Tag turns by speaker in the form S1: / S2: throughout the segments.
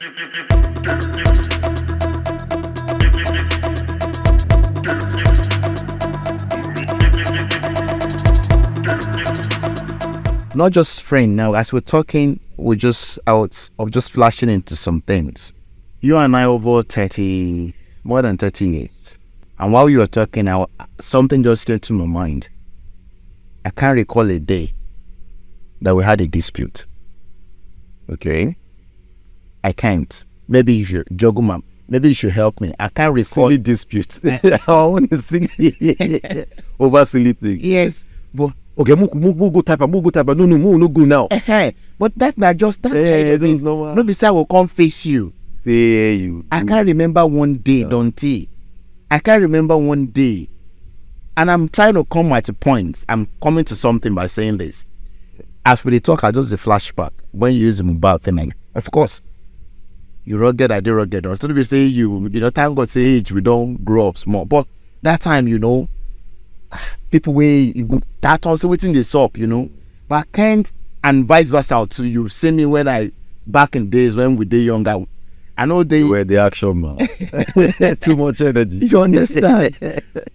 S1: Not just friend now, as we're talking, we're just out of just flashing into some things. You and I over 30, more than 30 years. And while you were talking, something just came to my mind. I can't recall a day that we had a dispute. Okay? I can't. Maybe you should, Joguma, maybe you should help me. I can't recall.
S2: Silly dispute. I want to sing over silly things.
S1: Yes, but
S2: okay, go type. No go now.
S1: But that's not just that. No, besides, I will come face you.
S2: Say you.
S1: I can't remember one day, don't you? I can't remember one day. And I'm trying to come at a point. I'm coming to something by saying this. As we talk, I just a flashback. When you use the mobile thing, of course, you rugged, I did rugged. I was going to be saying you know, thank God say age, we don't grow up small. But that time, you know, people that also waiting this up, you know. But I can't, and vice versa too. You see me when back in days when we were younger. I know they
S2: were the action man. Too much energy.
S1: You understand?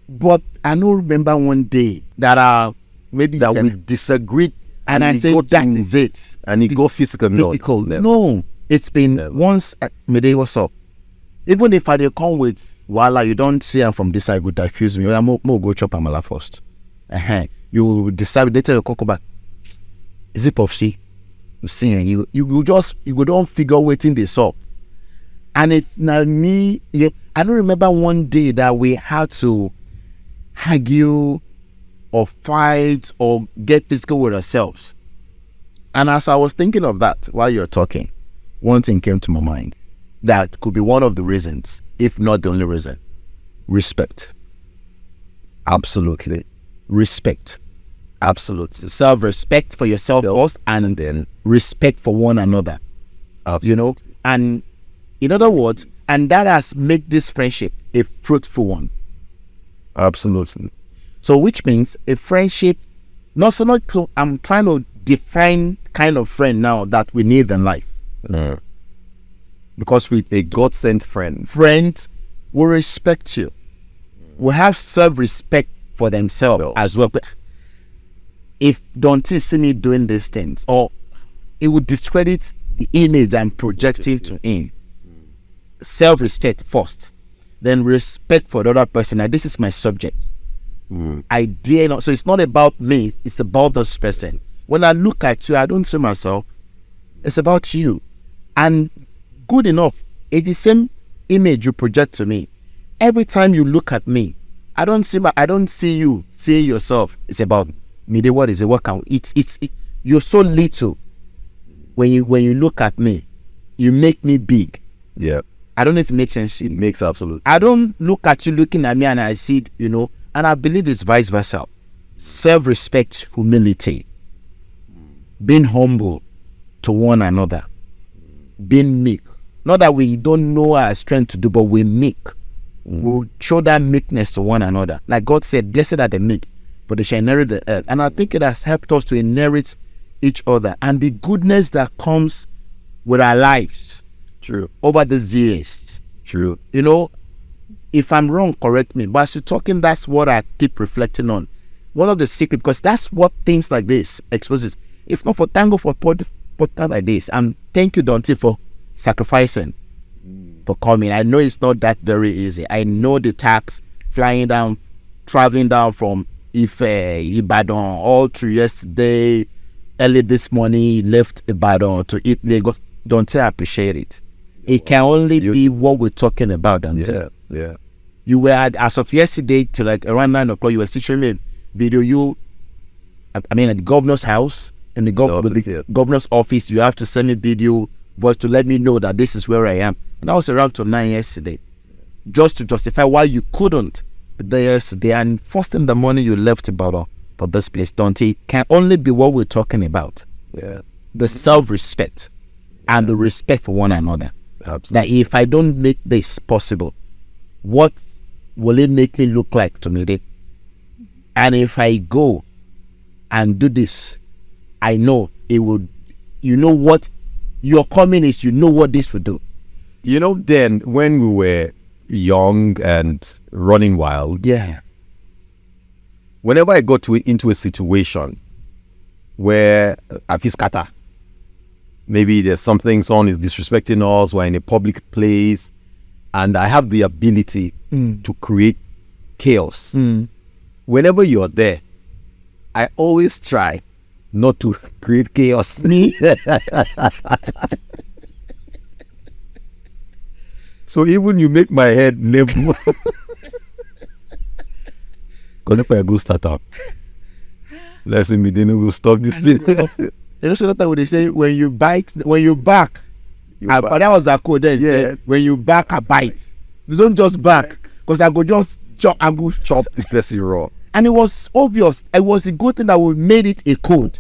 S1: But I know remember one day that maybe
S2: that we disagreed,
S1: and I said that is it,
S2: and it got physical.
S1: No, it's been once. Mayday, what's up? Even if I come with voila, you don't see I'm from this side, would diffuse me. I'm more go chop amala first. You decide later you come back. Is it Popsy? You see, you don't figure waiting this up. And it's not me. I don't remember one day that we had to argue or fight or get physical with ourselves. And as I was thinking of that while you're talking, one thing came to my mind. That could be one of the reasons, if not the only reason. Respect.
S2: Absolutely.
S1: Respect.
S2: Absolutely.
S1: Self-respect for yourself first, and then respect for one another.
S2: Absolutely.
S1: You know? And in other words, and that has made this friendship a fruitful one.
S2: Absolutely.
S1: So which means a friendship, I'm trying to define kind of friend now that we need in life. Because
S2: a God-sent friend.
S1: Friend will respect you. Will have self-respect for themselves as well. If don't see me doing these things, or it would discredit the image I'm projecting to him. Self-respect first, then respect for the other person. Now, this is my subject. I dare not. So it's not about me. It's about this person. When I look at you, I don't see myself. It's about you. And good enough, it's the same image you project to me. Every time you look at me, I don't see you seeing yourself. It's about me. What is it? What can you're so little. When you look at me, you make me big.
S2: Yeah.
S1: I don't know if it makes sense.
S2: It makes absolute sense.
S1: I don't look at you looking at me and I see it, you know, and I believe it's vice versa. Self-respect, humility, being humble to one another, being meek. Not that we don't know our strength to do, but we're meek. We'll show that meekness to one another. Like God said, blessed are the meek, for they shall inherit the earth. And I think it has helped us to inherit each other and the goodness that comes with our lives.
S2: True.
S1: Over these years.
S2: True.
S1: You know, if I'm wrong, correct me. But as you're talking, that's what I keep reflecting on. One of the secrets, because that's what things like this exposes. If not for Tango for podcast like this, and thank you, Dante, for sacrificing, for coming. I know it's not that very easy. I know the tax, flying down, traveling down from Ibadan all through yesterday, early this morning, left Ibadan to eat Lagos. Dante, I appreciate it. It can only be what we're talking about, Dante.
S2: Yeah.
S1: You were as of yesterday to like around 9 o'clock. You were showing me a video. At the governor's house in the governor's office. You have to send me video voice to let me know that this is where I am. And I was around to 9 yesterday, just to justify why you couldn't be there yesterday. And first in the morning you left about for this place, Dante. It can only be what we're talking about.
S2: Yeah.
S1: The self-respect and the respect for one another.
S2: Absolutely.
S1: That if I don't make this possible, what will it make me look like to me? And if I go and do this, I know it would, you know what your coming is, you know what this will do.
S2: You know, then when we were young and running wild,
S1: Yeah.
S2: whenever I got into a situation where I feel scatter, maybe there's something, someone is disrespecting us, we're in a public place, and I have the ability to create chaos. Whenever you're there, I always try not to create chaos.
S1: Me?
S2: So even you make my head level. Because if I go start up, let's say me, then we'll stop this thing.
S1: You know, so that would they say when you back, but that was a code then.
S2: Yeah.
S1: When you back a bite, you don't just back, because I go just chop and go
S2: Chop the person raw.
S1: and it was obvious. It was a good thing that we made it a code.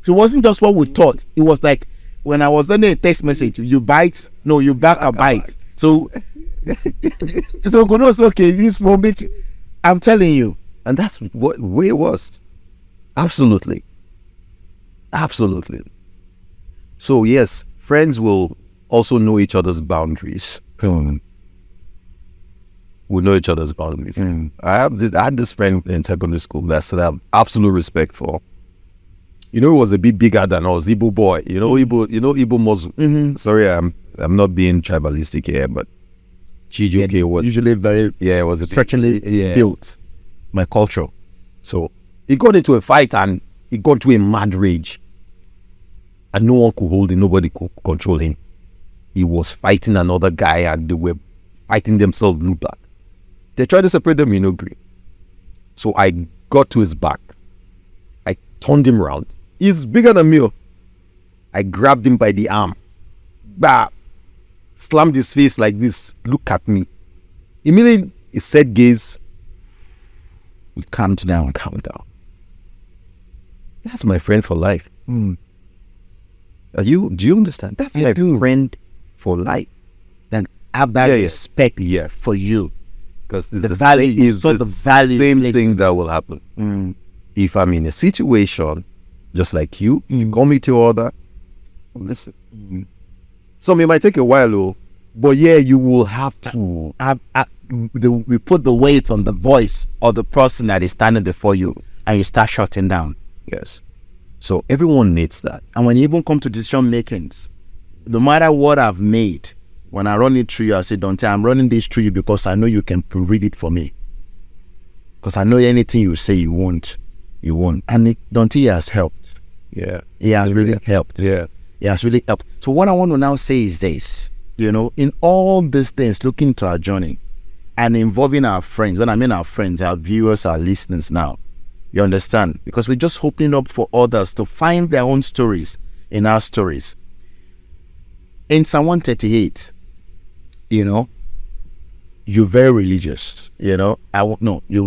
S1: So it wasn't just what we thought. It was like when I was sending a text message, you bite, no, you back a bite. So so go no, okay, this will make. I'm telling you,
S2: And that's what way it was. Absolutely. Absolutely. So yes, friends will also know each other's boundaries. We know each other's boundaries. I had this friend in secondary school that I still have absolute respect for. You know, he was a bit bigger than us, Igbo boy. You know, Igbo Muslim. Sorry, I'm not being tribalistic here, but Chijioke was
S1: usually very
S2: it was a
S1: structurally built.
S2: my culture. So he got into a fight and he got into a mad rage. And no one could hold him, nobody could control him. He was fighting another guy and they were fighting themselves blue black. They tried to separate them, agree. So I got to his back. I turned him around. He's bigger than me. I grabbed him by the arm. Bah! Slammed his face like this. Look at me. Immediately, he said gaze.
S1: We calmed down.
S2: Calm down. That's my friend for life. Do you understand? That's my friend for life.
S1: Then have that respect for you.
S2: Because
S1: The value is the value
S2: same
S1: place.
S2: thing that will happen. If I'm in a situation just like you, you call me to order, listen. Some it might take a while, but you will have to.
S1: We put the weight on the voice of the person that is standing before you, and you start shutting down.
S2: Yes. So everyone needs that.
S1: And when you even come to decision makings, no matter what I've made, when I run it through you, I say, Dante, I'm running this through you because I know you can read it for me. Because I know anything you say you won't. And Dante has helped.
S2: Yeah.
S1: He has really helped.
S2: Yeah.
S1: It has really helped. So what I want to now say is this, in all these things, looking to our journey and involving our friends. When I mean our friends, our viewers, our listeners now, you understand? Because we're just opening up for others to find their own stories in our stories. In Psalm 138, you're very religious, you're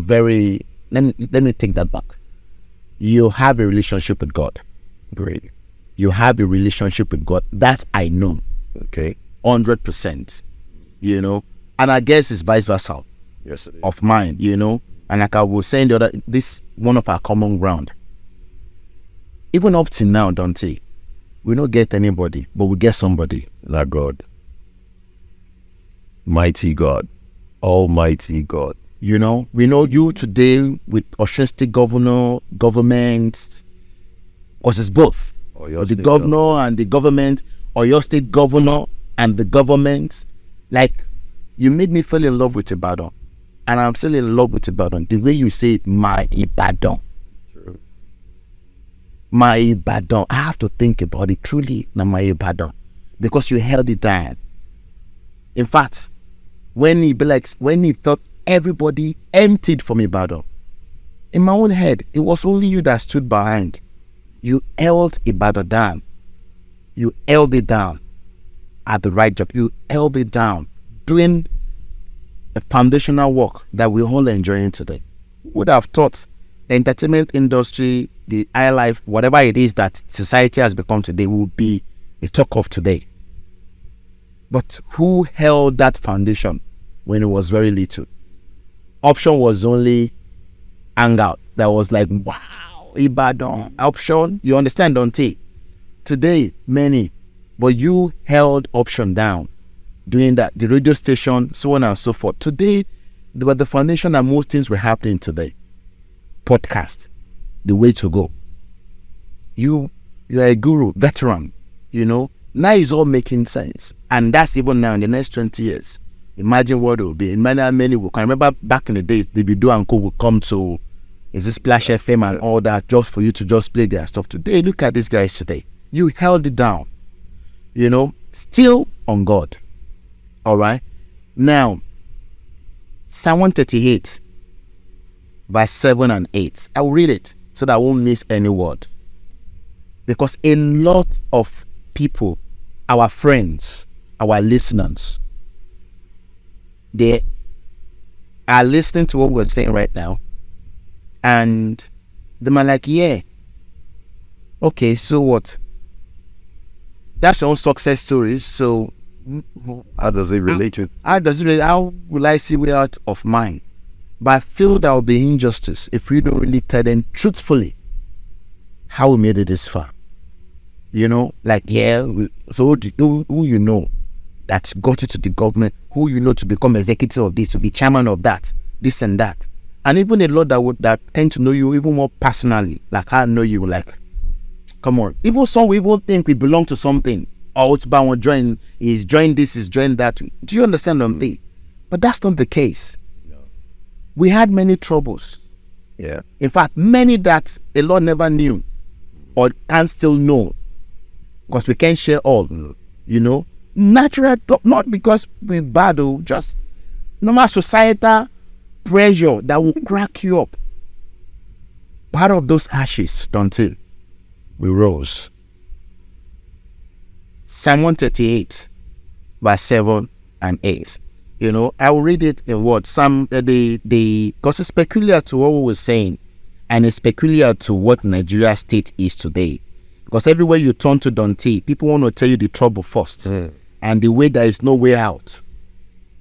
S1: very, let me take that back. You have a relationship with God.
S2: Great.
S1: You have a relationship with God. That I know.
S2: Okay.
S1: 100%. And I guess it's vice versa.
S2: Yes, it is.
S1: Of mine, And like I was saying this one of our common ground. Even up to now, Dante, we don't get anybody, but we get somebody.
S2: Like God. Mighty God. Almighty God.
S1: We know you today with Osun State government, because it's both. The governor and the government, or your state governor and the government. Like, you made me fall in love with Ibadan. And I'm still in love with Ibadan. The way you say it, my Ibadan.
S2: True.
S1: My Ibadan. I have to think about it truly, now my Ibadan. Because you held it down. In fact, when he felt everybody emptied from Ibadan, in my own head, it was only you that stood behind. You held Ibadan down. You held it down at the right job. You held it down, doing the foundational work that we're all enjoying today. Who would have thought the entertainment industry, the high life, whatever it is that society has become today, will be a talk of today? But who held that foundation when it was very little? Option was only hangout. That was like, wow, Ibadan. Option, you understand, Dante? Today, many, but you held option down. doing that, the radio station, so on and so forth. Today, but the foundation and most things were happening today. Podcast, the way to go. You're a guru, veteran, now it's all making sense. And that's even now in the next 20 years. Imagine what it will be. Many will come. Remember back in the days, the Bido and Co would come to Splash FM and all that just for you to just play their stuff. Today, look at these guys today. You held it down, still on God. All right. Now, Psalm 138, verse 7 and 8. I will read it so that I won't miss any word. Because a lot of people, our friends, our listeners, they are listening to what we're saying right now. And they're like, yeah. Okay, so what? That's your own success stories. So
S2: how does it relate to?
S1: How will I see way out of mine? But I feel there will be injustice if we don't really tell them truthfully how we made it this far. So who that got you to the government, who to become executive of this, to be chairman of that, this and that. And even a lot that tend to know you even more personally, like I know you, like, come on. Even some we even think we belong to something. Or it's about join, is join this, is join that. Do you understand what I'm saying? But that's not the case. No. We had many troubles.
S2: Yeah.
S1: In fact, many that a lot never knew or can still know. Because we can't share all. Natural, not because we're bad, just normal societal pressure that will crack you up. Part of those ashes, don't it? We rose. Psalm 138, verse 7 and 8. I will read it in what? Because it's peculiar to what we were saying, and it's peculiar to what Nigeria state is today. Because everywhere you turn to Dante, people want to tell you the trouble first. And the way there is no way out.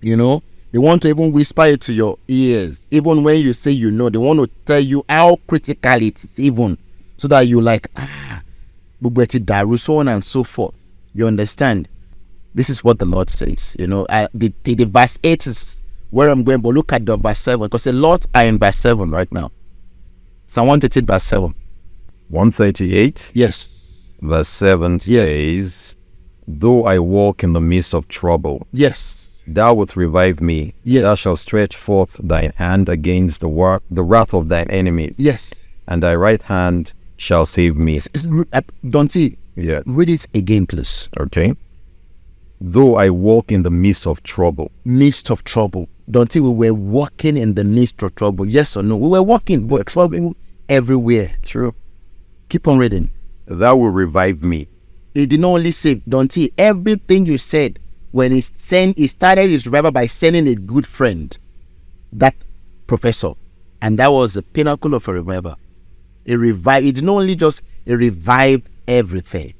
S1: They want to even whisper it to your ears. Even when you say they want to tell you how critical it is even. So that you like, Daru, so on and so forth. You understand? This is what the Lord says. The verse 8 is where I'm going, but look at the verse 7. Because a lot are in verse 7 right now. Psalm 138, verse 7.
S2: 138?
S1: Yes.
S2: Verse 7 says, though I walk in the midst of trouble,
S1: yes,
S2: thou wilt revive me.
S1: Yes.
S2: Thou shalt stretch forth thine hand against the wrath of thine enemies.
S1: Yes.
S2: And thy right hand shall save me.
S1: Don't see.
S2: Yeah.
S1: Read it again, please.
S2: Okay. Though I walk in the midst of trouble.
S1: Midst of trouble. Don't see, we were walking in the midst of trouble. Yes or no? We were walking, but trouble everywhere.
S2: True.
S1: Keep on reading.
S2: Thou will revive me.
S1: He did not only say, don't see, everything you said when he started his revival by sending a good friend, that professor, and that was the pinnacle of a revival. He did not only just revive everything.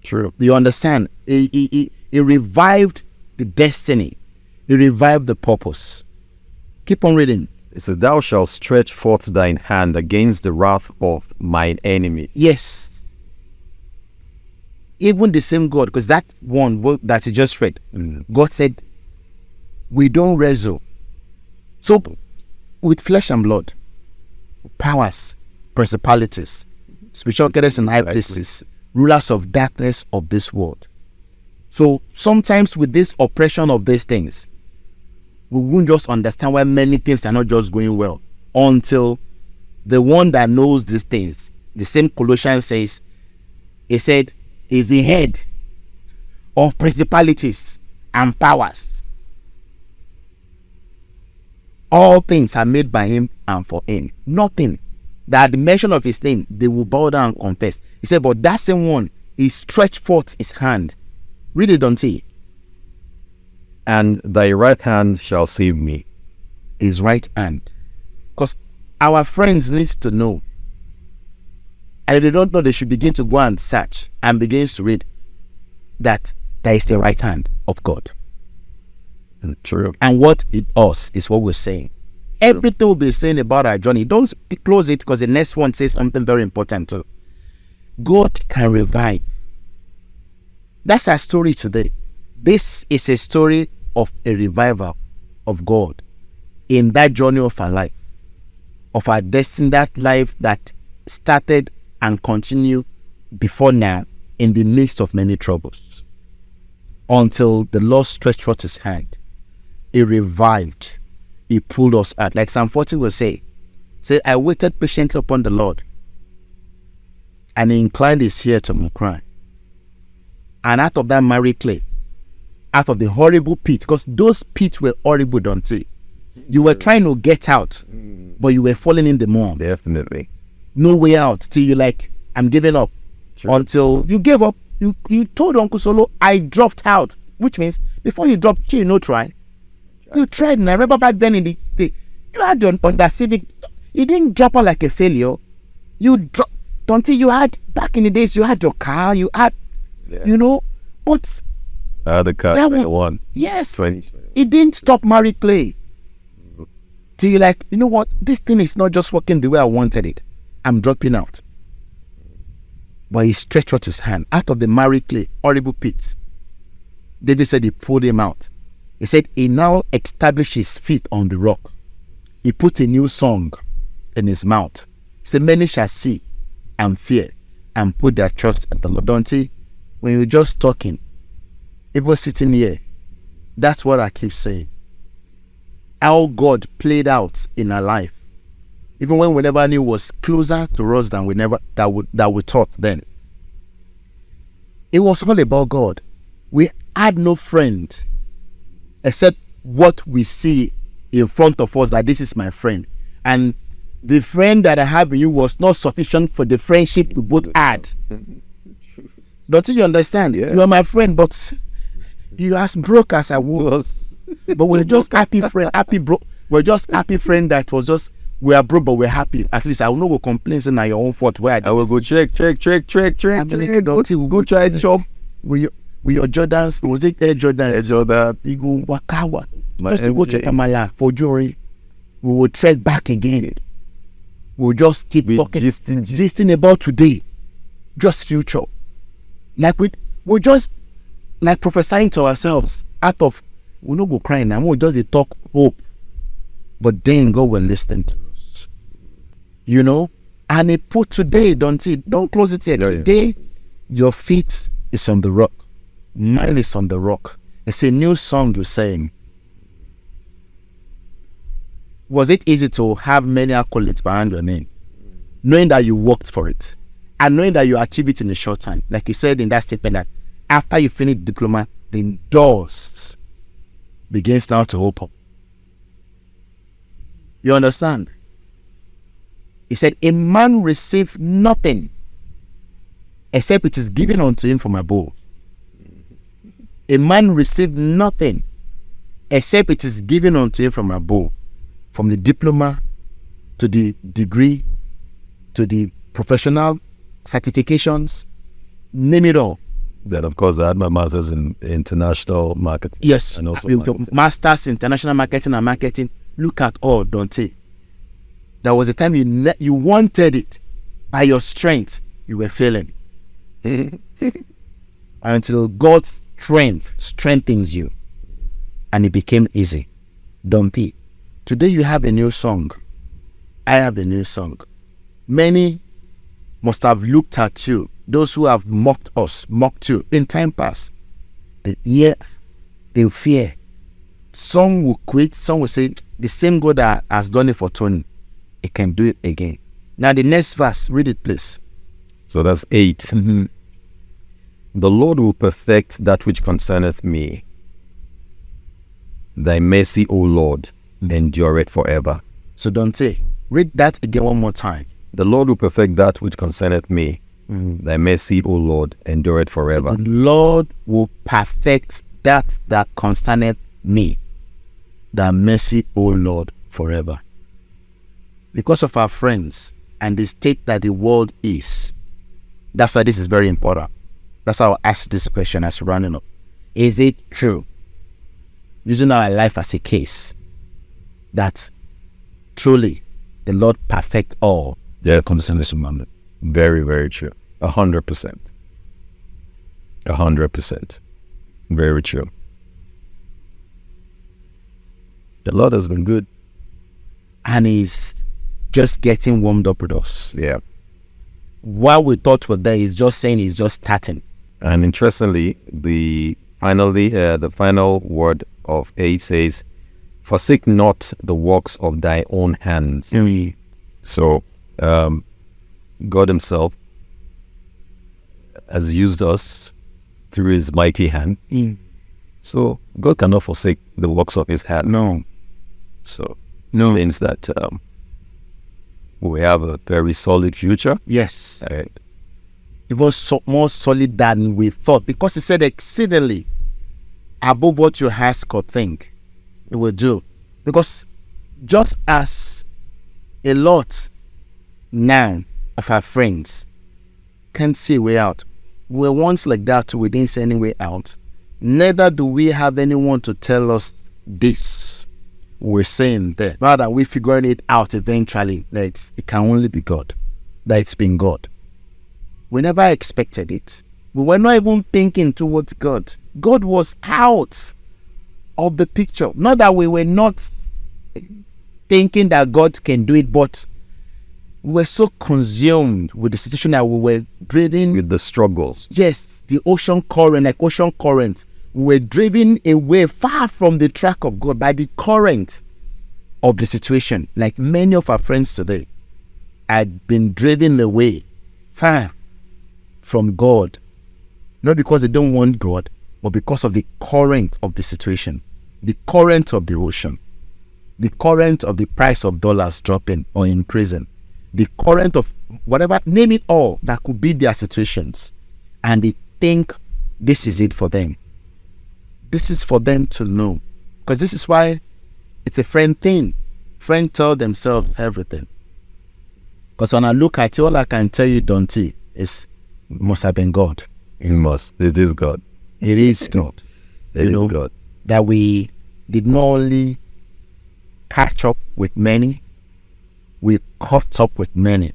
S2: True.
S1: Do you understand? He revived the destiny. He revived the purpose. Keep on reading.
S2: It says, thou shalt stretch forth thine hand against the wrath of mine enemies.
S1: Yes. Even the same God, because that one that you just read, God said, we don't wrestle. So, with flesh and blood, powers, principalities, spiritual wickedness and high places, rulers of darkness of this world. So, sometimes with this oppression of these things, we won't just understand why many things are not just going well until the one that knows these things, the same Colossians says, he said, is the head of principalities and powers. All things are made by him and for him. Nothing that at the mention of his name, they will bow down and confess. He said, but that same one, he stretched forth his hand. Read it, don't he?
S2: And thy right hand shall save me.
S1: His right hand. Because our friends need to know. And if they don't know, they should begin to go and search and begin to read that there is the right hand of God.
S2: True.
S1: And what it us is what we're saying. Everything we'll be saying about our journey, don't close it, because the next one says something very important too. God can revive. That's our story today. This is a story of a revival of God in that journey of our life, of our destiny, that life that started and continued before now in the midst of many troubles, until the Lord stretched forth his hand. He revived. He pulled us out. Like Psalm 40 will say, I waited patiently upon the Lord, and he inclined his ear to my cry. And out of that miry clay, out of the horrible pit, because those pits were horrible, don't they? You were trying to get out, but you were falling in the more.
S2: Definitely.
S1: No way out till you like, I'm giving up. Sure. Until you gave up, you told Uncle Solo, I dropped out. Which means, before you dropped, you no try. You tried, and I remember back then in the you had on the Civic, you didn't drop out like a failure. You dropped, don't you had, back in the days, you had your car, you had, but
S2: I had a car, 21.
S1: Yes.
S2: 20.
S1: It didn't stop Mary Clay. Till you like, you know what, this thing is not just working the way I wanted it. I'm dropping out. But he stretched out his hand out of the miry clay, horrible pit. David said he pulled him out. He said he now established his feet on the rock. He put a new song in his mouth. He said, many shall see and fear and put their trust in the Lord. Don't you? When you're just talking, even sitting here, that's what I keep saying. How God played out in our life. Even when we never knew was closer to us than we thought then. It was all about God. We had no friend except what we see in front of us, that this is my friend. And the friend that I have in you was not sufficient for the friendship we both had. Don't you understand? Yeah. You are my friend, but you as broke as I was. But we're just happy friend, we're just happy friend that was just, we are broke, but we're happy. At least I will not go complain saying your own fault. Where I will go check. Go try the shop with your Jordans. Was it Air Jordan? Air Jordan. You go Wakawa. Just to go check Amala for jewelry. We will trek back again. We'll just keep talking, gisting about today, just future. Like we're just like prophesying to ourselves. Out of we'll not go crying now. We'll just talk hope. But then God will listen to us. And it put today, don't close it here. Today, your feet is on the rock. Mine is on the rock. It's a new song you're saying. Was it easy to have many accolades behind your name? Knowing that you worked for it. And knowing that you achieved it in a short time. Like you said in that statement that after you finish the diploma, the doors begins now to open. You understand? He said, a man received nothing except it is given unto him from above. A man received nothing except it is given unto him from above. From the diploma to the degree to the professional certifications, name it all.
S2: Then, of course, I had my master's in international marketing.
S1: Yes,
S2: and also
S1: master's in international marketing and marketing. Look at all, don't you? There was a time you wanted it. By your strength, you were failing. Until God's strength strengthens you. And it became easy. Don't be. Today you have a new song. I have a new song. Many must have looked at you. Those who have mocked you in time past. They'll fear. Some will quit. Some will say, the same God that has done it for Tony, he can do it again. Now the next verse, read it please.
S2: So that's 8. Mm-hmm. The Lord will perfect that which concerneth me. Thy mercy, O Lord, endureth forever.
S1: So don't say, read that again one more time.
S2: The Lord will perfect that which concerneth me. Mm-hmm. Thy mercy, O Lord, endureth forever.
S1: The Lord will perfect that concerneth me. Thy mercy, O Lord, forever. Because of our friends and the state that the world is, that's why this is very important. That's how I ask this question as running up. Is it true, using our life as a case, that truly the Lord perfect all
S2: that
S1: concerns humanity?
S2: Very, very true. 100%. 100%. Very true. The Lord has been good.
S1: And He's just getting warmed up with us.
S2: Yeah.
S1: What we thought was there, He's just saying He's just starting.
S2: And interestingly, the final word of 8 says, "Forsake not the works of thy own hands." So, God Himself has used us through His mighty hand. So God cannot forsake the works of His hand.
S1: No.
S2: So
S1: No.
S2: means that we have a very solid future.
S1: Yes.
S2: Right.
S1: It was more solid than we thought, because He said exceedingly above what you ask or think He will do. Because just as a lot now of our friends can't see a way out, we were once like that too. We didn't see any way out. Neither do we have anyone to tell us this. We're saying that rather we figuring it out eventually that it can only be God, that it's been God. We never expected it. We were not even thinking towards God. God was out of the picture. Not that we were not thinking that God can do it, but we were so consumed with the situation that we were driven
S2: With the struggle.
S1: Yes, the ocean current, like ocean current. We were driven away far from the track of God by the current of the situation. Like many of our friends today had been driven away far from God. Not because they don't want God, but because of the current of the situation, the current of the ocean, the current of the price of dollars dropping or increasing, the current of whatever, name it all, that could be their situations. And they think this is it for them. This is for them to know. Because this is why it's a friend thing. Friends tell themselves everything. Because when I look at you, all I can tell you, Dante, is it must have been God.
S2: It must. It is God.
S1: It is God.
S2: It is God.
S1: That we did not only catch up with many, we caught up with many.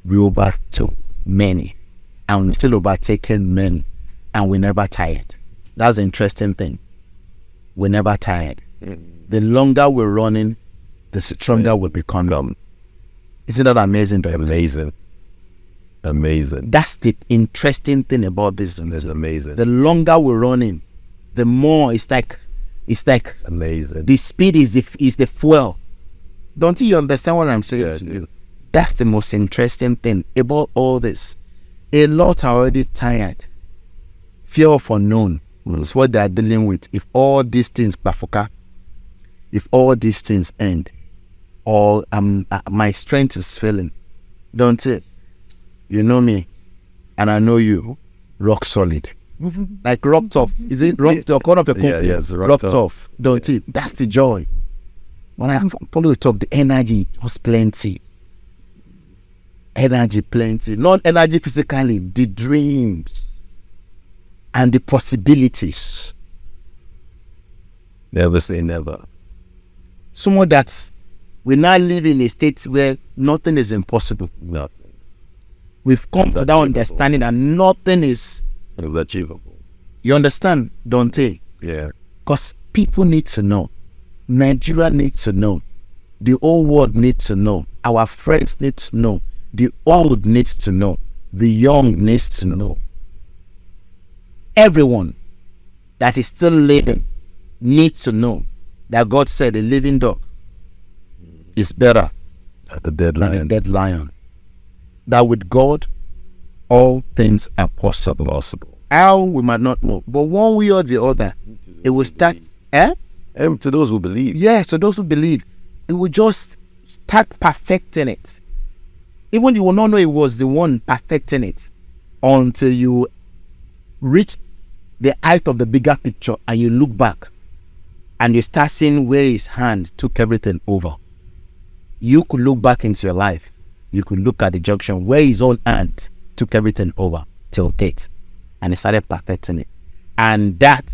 S1: We overtook many. And we still overtaken many. And we never tired. That's the interesting thing. We never tired. The longer we're running, the stronger we'll become. Isn't that amazing?
S2: Amazing. Amazing.
S1: That's the interesting thing about this.
S2: That's amazing.
S1: The longer we're running, the more it's like
S2: amazing.
S1: The speed is the fuel. Don't you understand what I'm saying to you? That's the most interesting thing about all this. A lot are already tired. Fear of unknown is what they are dealing with. If all these things bafuka, if all these things end, or my strength is failing, don't it? You know me, and I know you. Rock solid, like rock tough. Is it rock tough? Call up a company.
S2: Yes,
S1: rock tough. Don't it? That's the joy. When I probably talk, the energy was plenty. Energy plenty, not energy physically. The dreams and the possibilities.
S2: Never say never.
S1: Someone that's we now live in a state where nothing is impossible.
S2: Nothing.
S1: We've come to that understanding that nothing is
S2: achievable.
S1: You understand, Dante?
S2: Yeah.
S1: Because people need to know. Nigeria needs to know. The whole world needs to know. Our friends need to know. The old needs to know. The young needs to know. Everyone that is still living needs to know that God said a living dog is better
S2: At the dead
S1: than a
S2: lion.
S1: dead lion. That with God, all things are possible. How, we might not know. But one way or the other, it will start.
S2: And to those who believe.
S1: Yes, to those who believe. It will just start perfecting it. Even you will not know it was the one perfecting it until you reach the height of the bigger picture and you look back and you start seeing where his hand took everything over. You could look back into your life. You could look at the junction where his own hand took everything over till date, and he started perfecting it. And that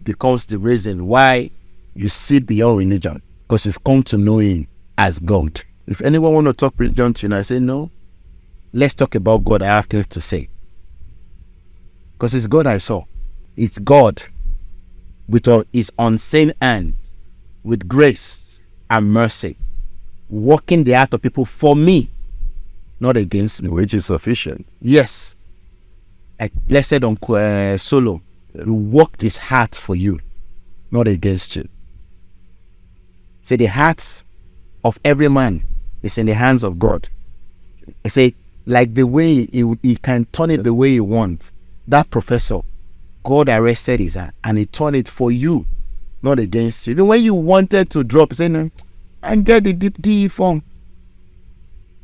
S1: becomes the reason why you see beyond religion, because you've come to know him as God. If anyone want to talk religion to you, I say no. Let's talk about God. I have things to say, because it's God I saw. It's God with his unseen hand, with grace and mercy, working the heart of people for me, not against me.
S2: Which is sufficient.
S1: Yes. Like blessed Uncle Solo, he worked his heart for you, not against you. Say the heart of every man is in the hands of God. I say, like the way he can turn it the way he wants. That professor, God arrested his heart and he turned it for you, not against you. Even when you wanted to drop, say, no, and get the DE form,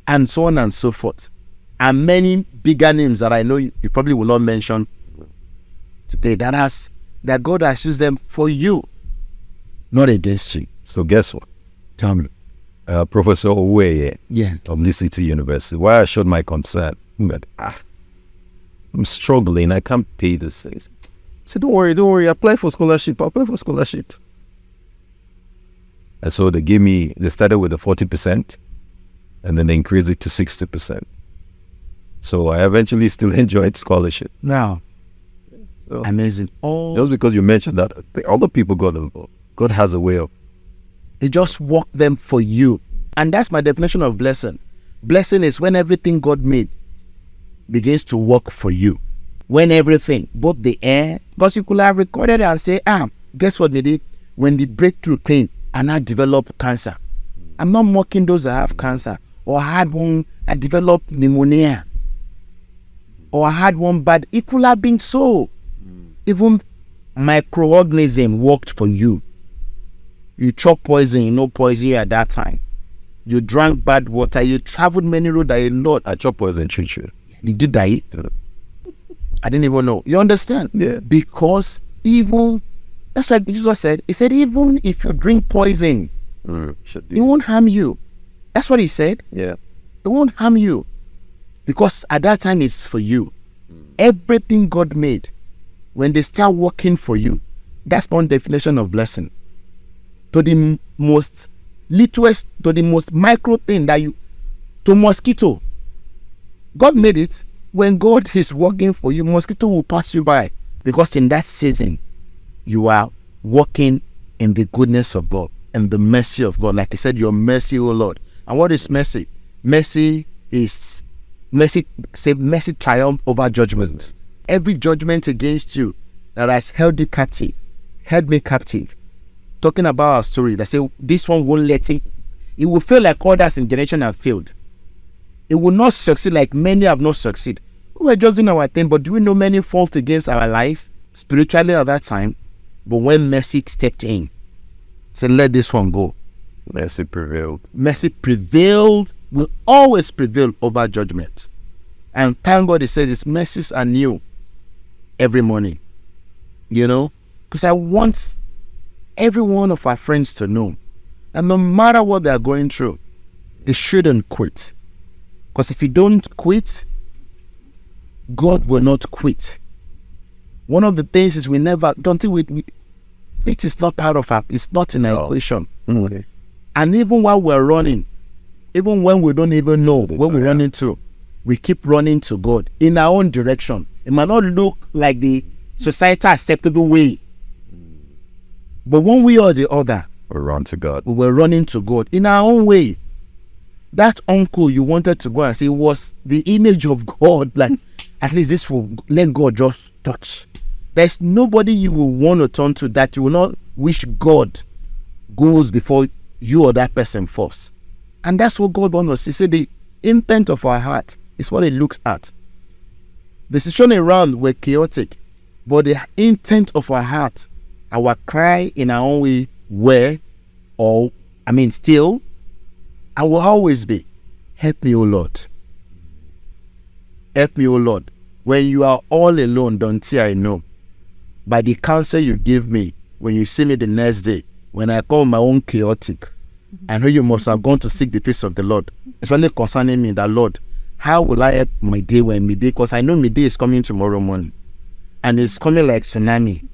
S1: and so on and so forth. And many bigger names that I know you probably will not mention today, that God has used them for you, not against you.
S2: So guess what?
S1: Tell me.
S2: Professor Owe
S1: Yeah.
S2: of Lee City University, why I showed my concern, but I'm struggling, I can't pay these things. I said, don't worry, apply for scholarship. And so they started with the 40%, and then they increased it to 60%. So I eventually still enjoyed scholarship.
S1: Now,
S2: So
S1: amazing.
S2: just because you mentioned that, the other people got involved. God has a way of.
S1: He just worked them for you. And that's my definition of blessing. Blessing is when everything God made begins to work for you. When everything, both the air, because you could have recorded it and say, guess what they did? When the breakthrough came and I developed cancer. I'm not mocking those that have cancer. Or I developed pneumonia. Or I had one bad. It could have been so. Even microorganism worked for you. You chop poison, you know poison at that time. You drank bad water, you traveled many roads a lot.
S2: I chop poison treat you.
S1: Did you die? I didn't even know. You understand?
S2: Yeah.
S1: Because even, that's like Jesus said. He said, even if you drink poison, it won't harm you. That's what he said.
S2: Yeah.
S1: It won't harm you. Because at that time it's for you. Everything God made, when they start working for you, that's one definition of blessing. To the most littlest, to the most micro thing to mosquito. God made it. When God is working for you, mosquito will pass you by. Because in that season, you are walking in the goodness of God and the mercy of God. Like I said, your mercy, O Lord. And what is mercy? Mercy triumph over judgment. Every judgment against you that has held me captive. Talking about our story, that say this one won't let it will fail like others in generation have failed. It will not succeed like many have not succeeded. We were just doing our thing, but do we know many fought against our life spiritually at that time? But when mercy stepped in, said, let this one go.
S2: Mercy prevailed.
S1: Mercy prevailed, will always prevail over judgment. And thank God, it says his mercies are new every morning. You know? Because I want every one of our friends to know that no matter what they are going through, they shouldn't quit. Because if you don't quit, God will not quit. One of the things is it is not part of it's not in our equation.
S2: Mm-hmm.
S1: And even while we're running, even when we don't even know what we're running to, we keep running to God in our own direction. It might not look like the societal acceptable way, but one way or the other,
S2: We run to God.
S1: we were running to God in our own way. That uncle you wanted to go and see was the image of God. Like, at least this will let God just touch. There's nobody you will want to turn to that you will not wish God goes before you or that person first. And that's what God wants us to see. The intent of our heart is what He looks at. The situation around were chaotic, but the intent of our heart, our cry in our own way, still, and will always be, help me, O Lord. Help me, O Lord. When you are all alone, don't say I know. By the counsel you give me, when you see me the next day, when I call my own chaotic, I know you must have gone to seek the face of the Lord. Especially concerning me, that Lord, how will I help my day when midday? Because I know midday is coming tomorrow morning. And it's coming like tsunami.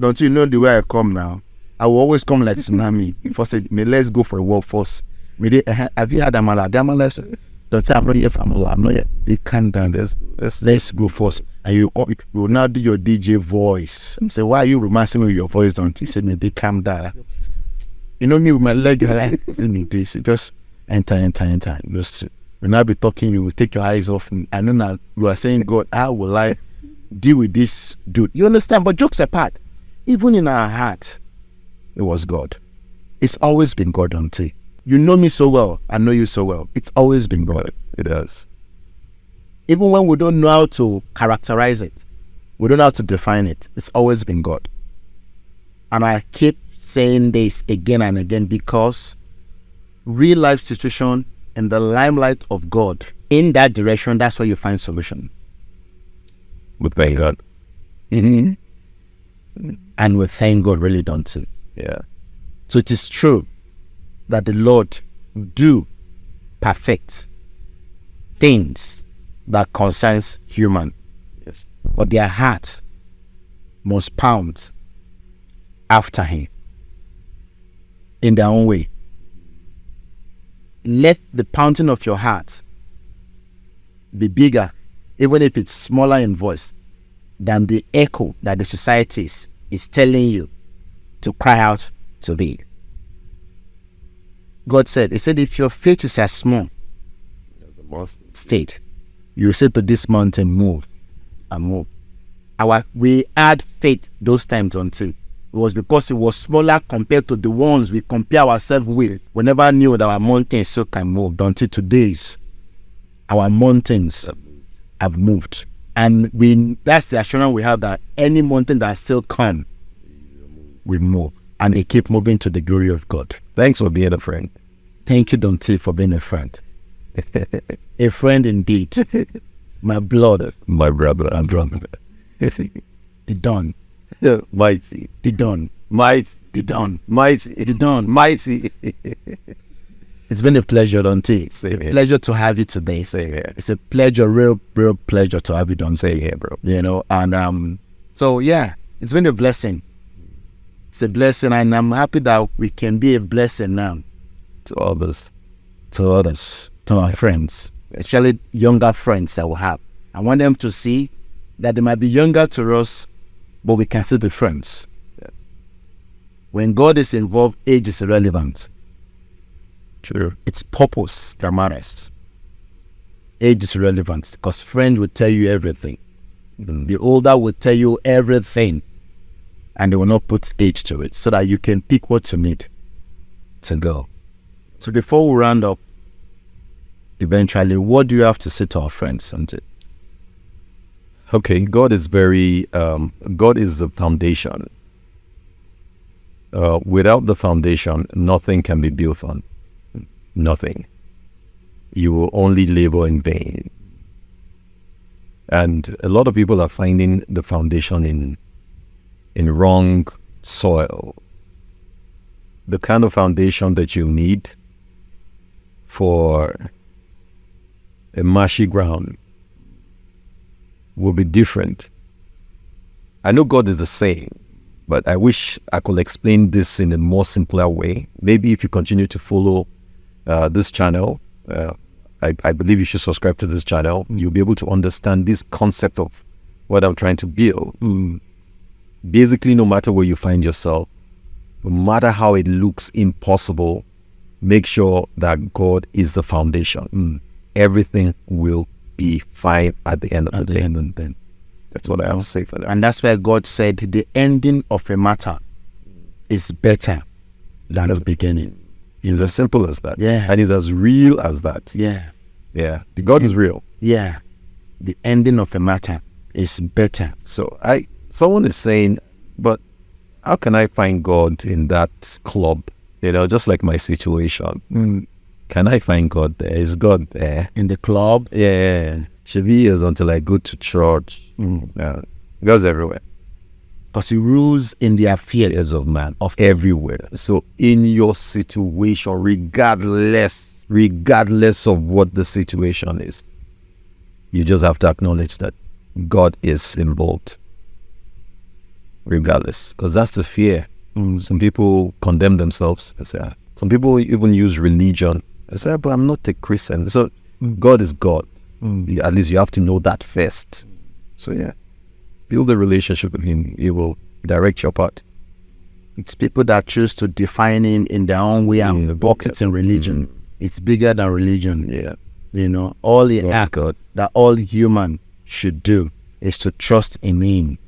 S1: Don't you know the way I come now? I will always come like tsunami. First, let's go for a walk first. Midday, have you had amala? The amala, Don't say I'm not here for I'm not here. They calm down. Let's go first. And you will now do your DJ voice. And say, why are you romancing me with your voice? Don't he said, maybe calm down. You know me with my leg like this. Just enter. Just will now be talking, you will take your eyes off me. I know now you are saying, God, how will I deal with this dude? You understand? But jokes apart, even in our heart, it was God. It's always been God, don't it? You know me so well. I know you so well. It's always been God.
S2: It has.
S1: Even when we don't know how to characterize it, we don't know how to define it, it's always been God. And I keep saying this again and again because real life situation in the limelight of God, in that direction, that's where you find solution.
S2: We thank God.
S1: And we thank God, really, don't it?
S2: Yeah.
S1: So it is true that the Lord do perfect things that concerns human.
S2: Yes.
S1: But their heart must pound after him in their own way. Let the pounding of your heart be bigger, even if it's smaller in voice, than the echo that the society is telling you to cry out to be. God said, he said, if your faith is as small
S2: As a mustard
S1: state, you say to this mountain, move and move. We had faith those times until it was because it was smaller compared to the ones we compare ourselves with. We never knew that our mountains so can move until today's our mountains have moved. And that's the assurance we have that any mountain that still come will move. And they keep moving to the glory of God.
S2: Thanks for being a friend.
S1: Thank you, Dante, for being a friend. A friend indeed. My blood.
S2: My brother.
S1: My brother. The Don.
S2: Mighty.
S1: The Don.
S2: Mighty.
S1: The Don.
S2: Mighty.
S1: The Don.
S2: Mighty.
S1: It's been a pleasure, Dante. It's
S2: Same
S1: a
S2: here.
S1: pleasure to have you today.
S2: Same here.
S1: It's a pleasure, real pleasure to have you, Dante.
S2: Same here, bro.
S1: You know, and so yeah, it's been a blessing. It's a blessing, and I'm happy that we can be a blessing now
S2: To others.
S1: to others, to our friends, especially younger friends that we have. I want them to see that they might be younger to us, but we can still be friends.
S2: Yes.
S1: When God is involved, age is irrelevant.
S2: True.
S1: It's purpose that matters. Age is irrelevant because friends will tell you everything. The older will tell you everything, and they will not put age to it so that you can pick what you need to go. So before we round up, eventually, what do you have to say to our friends, Sanjay?
S2: Okay, God is God is the foundation. Without the foundation, nothing can be built on. Nothing. You will only labor in vain. And a lot of people are finding the foundation in wrong soil. The kind of foundation that you need for a marshy ground will be different. I know God is the same, but I wish I could explain this in a more simpler way. Maybe if you continue to follow this channel, I believe you should subscribe to this channel. You'll be able to understand this concept of what I'm trying to build. Basically, no matter where you find yourself, no matter how it looks impossible, make sure that God is the foundation. Everything will be fine at the end of the day. That's what I have to say for that.
S1: And that's why God said the ending of a matter is better than the beginning.
S2: It's as simple as that.
S1: Yeah.
S2: And it's as real as that.
S1: Yeah.
S2: Yeah. The God is real.
S1: Yeah. The ending of a matter is better.
S2: So someone is saying, but how can I find God in that club? You know, just like my situation. Can I find God there? Is God there?
S1: In the club?
S2: Yeah. Should be years until I go to church. Yeah. God's everywhere.
S1: Because he rules in the affairs
S2: Of man, of everywhere. So in your situation, regardless of what the situation is, you just have to acknowledge that God is involved. Regardless, because that's the fear. Some people condemn themselves. Some people even use religion. They say, but I'm not a Christian. So God is God. At least you have to know that first. So yeah, build a relationship with him. He will direct your path.
S1: It's people that choose to define him in their own way and box it in religion. It's bigger than religion.
S2: Yeah.
S1: You know, all the
S2: God,
S1: acts
S2: God.
S1: that all human should do is to trust in him.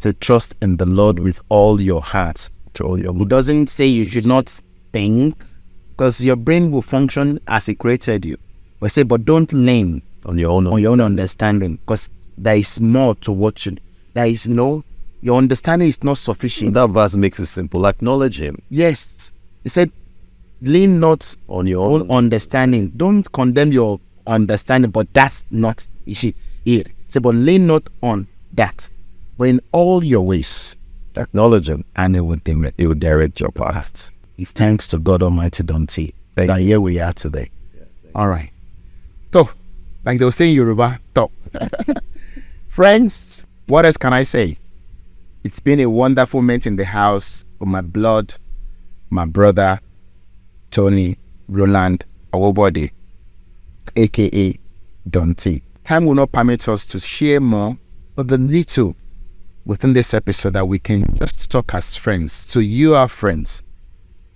S1: To trust in the Lord with all your heart.
S2: To all your
S1: It doesn't say you should not think, because your brain will function as it created you. But say, but don't lean
S2: on your own
S1: understanding, because there is more to what you. There is your understanding is not sufficient.
S2: That verse makes it simple. Acknowledge him.
S1: Yes, he said, lean not
S2: On your
S1: own understanding. Don't condemn your understanding, but that's not it. Say, but lean not on that, but in all your ways
S2: Acknowledge him,
S1: and it will
S2: direct your path.
S1: Give thanks to God Almighty, don't he?
S2: Thank
S1: That
S2: you.
S1: here we are today. All right. So, like they were saying in Yoruba, top. Friends, what else can I say? It's been a wonderful moment in the house with my blood, my brother, Tony, Roland, Awobode, aka Dante. Time will not permit us to share more, but the little within this episode that we can just talk as friends. So you are friends,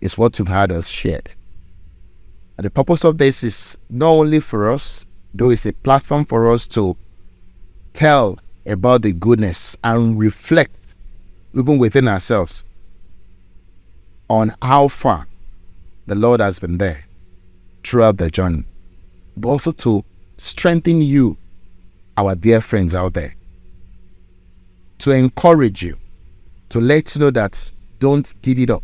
S1: is what you've had us shared. And the purpose of this is not only for us, though it's a platform for us to tell about the goodness and reflect even within ourselves on how far the Lord has been there throughout the journey, but also to strengthen you, our dear friends out there, to encourage you, to let you know that don't give it up.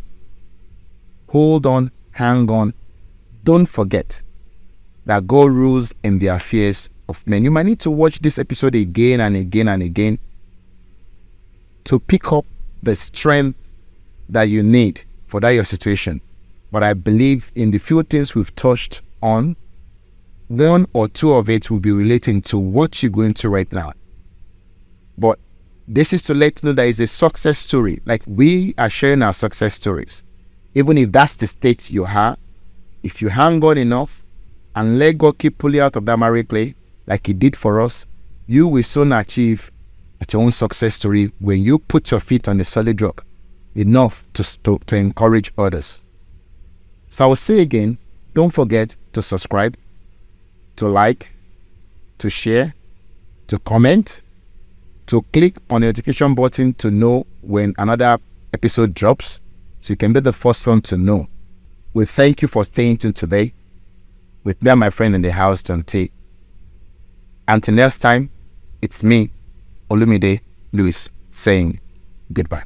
S1: Hold on, hang on. Don't forget that God rules in the affairs of men. You might need to watch this episode again and again and again to pick up the strength that you need for that your situation. But I believe in the few things we've touched on, one or two of it will be relating to what you're going through right now. But this is to let you know that it's a success story. Like, we are sharing our success stories. Even if that's the state you are, if you hang on enough and let God keep pulling out of that married clay, like he did for us, you will soon achieve your own success story when you put your feet on the solid rock enough to encourage others. So I will say again, don't forget to subscribe, to like, to share, to comment, to click on the notification button to know when another episode drops, so you can be the first one to know. We thank you for staying tuned today with me and my friend in the house, Dante. Until next time, it's me, Olumide Lewis, saying goodbye.